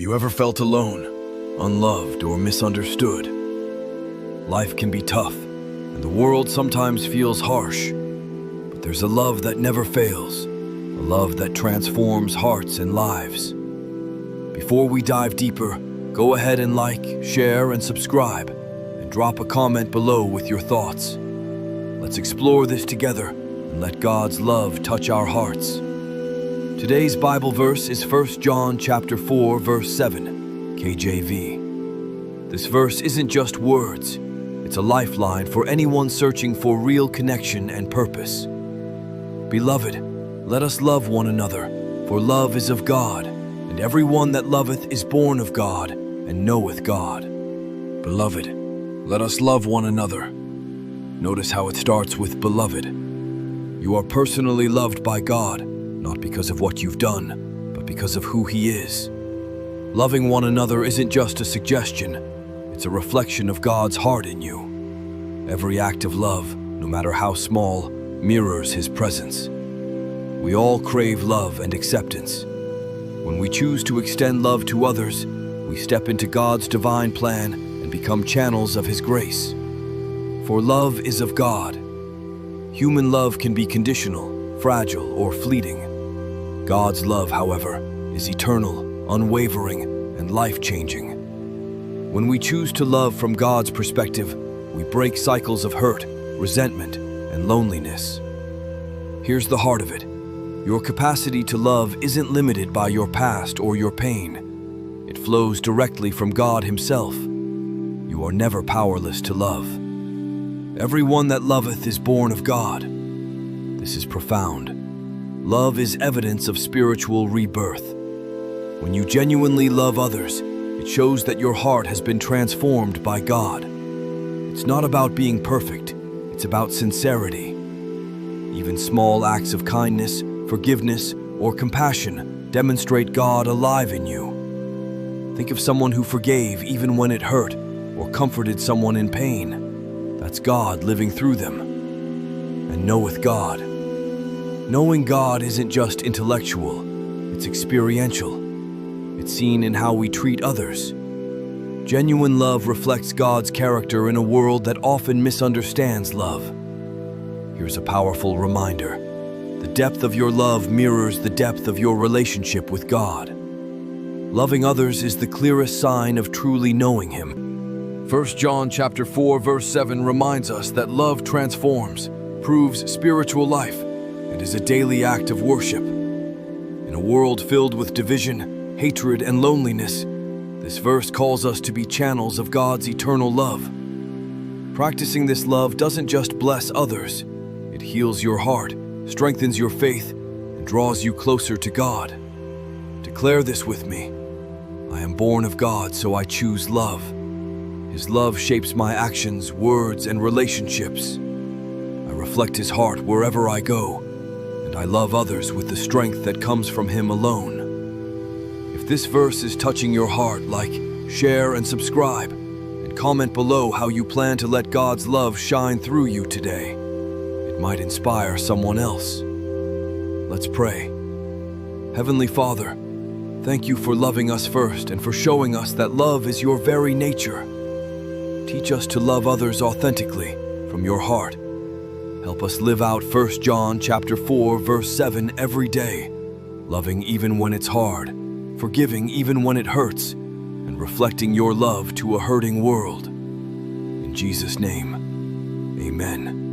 Have you ever felt alone, unloved, or misunderstood? Life can be tough, and the world sometimes feels harsh. But there's a love that never fails, a love that transforms hearts and lives. Before we dive deeper, go ahead and like, share, and subscribe, and drop a comment below with your thoughts. Let's explore this together and let God's love touch our hearts. Today's Bible verse is 1 John chapter 4, verse 7, KJV. This verse isn't just words, it's a lifeline for anyone searching for real connection and purpose. Beloved, let us love one another, for love is of God, and everyone that loveth is born of God and knoweth God. Beloved, let us love one another. Notice how it starts with beloved. You are personally loved by God, not because of what you've done, but because of who He is. Loving one another isn't just a suggestion, it's a reflection of God's heart in you. Every act of love, no matter how small, mirrors His presence. We all crave love and acceptance. When we choose to extend love to others, we step into God's divine plan and become channels of His grace. For love is of God. Human love can be conditional, fragile, or fleeting. God's love, however, is eternal, unwavering, and life-changing. When we choose to love from God's perspective, we break cycles of hurt, resentment, and loneliness. Here's the heart of it. Your capacity to love isn't limited by your past or your pain. It flows directly from God Himself. You are never powerless to love. Everyone that loveth is born of God. This is profound. Love is evidence of spiritual rebirth. When you genuinely love others, it shows that your heart has been transformed by God. It's not about being perfect, it's about sincerity. Even small acts of kindness, forgiveness, or compassion demonstrate God alive in you. Think of someone who forgave even when it hurt, or comforted someone in pain. That's God living through them. And knoweth God. Knowing God isn't just intellectual, it's experiential. It's seen in how we treat others. Genuine love reflects God's character in a world that often misunderstands love. Here's a powerful reminder. The depth of your love mirrors the depth of your relationship with God. Loving others is the clearest sign of truly knowing Him. 1 John chapter 4, verse 7 reminds us that love transforms, proves spiritual life, and is a daily act of worship. In a world filled with division, hatred, and loneliness, this verse calls us to be channels of God's eternal love. Practicing this love doesn't just bless others, it heals your heart, strengthens your faith, and draws you closer to God. Declare this with me. I am born of God, so I choose love. His love shapes my actions, words, and relationships. I reflect His heart wherever I go, and I love others with the strength that comes from Him alone. If this verse is touching your heart, like, share, and subscribe, and comment below how you plan to let God's love shine through you today. It might inspire someone else. Let's pray. Heavenly Father, thank You for loving us first and for showing us that love is Your very nature. Teach us to love others authentically, from Your heart. Help us live out 1 John chapter 4, verse 7 every day, loving even when it's hard, forgiving even when it hurts, and reflecting Your love to a hurting world. In Jesus' name, amen.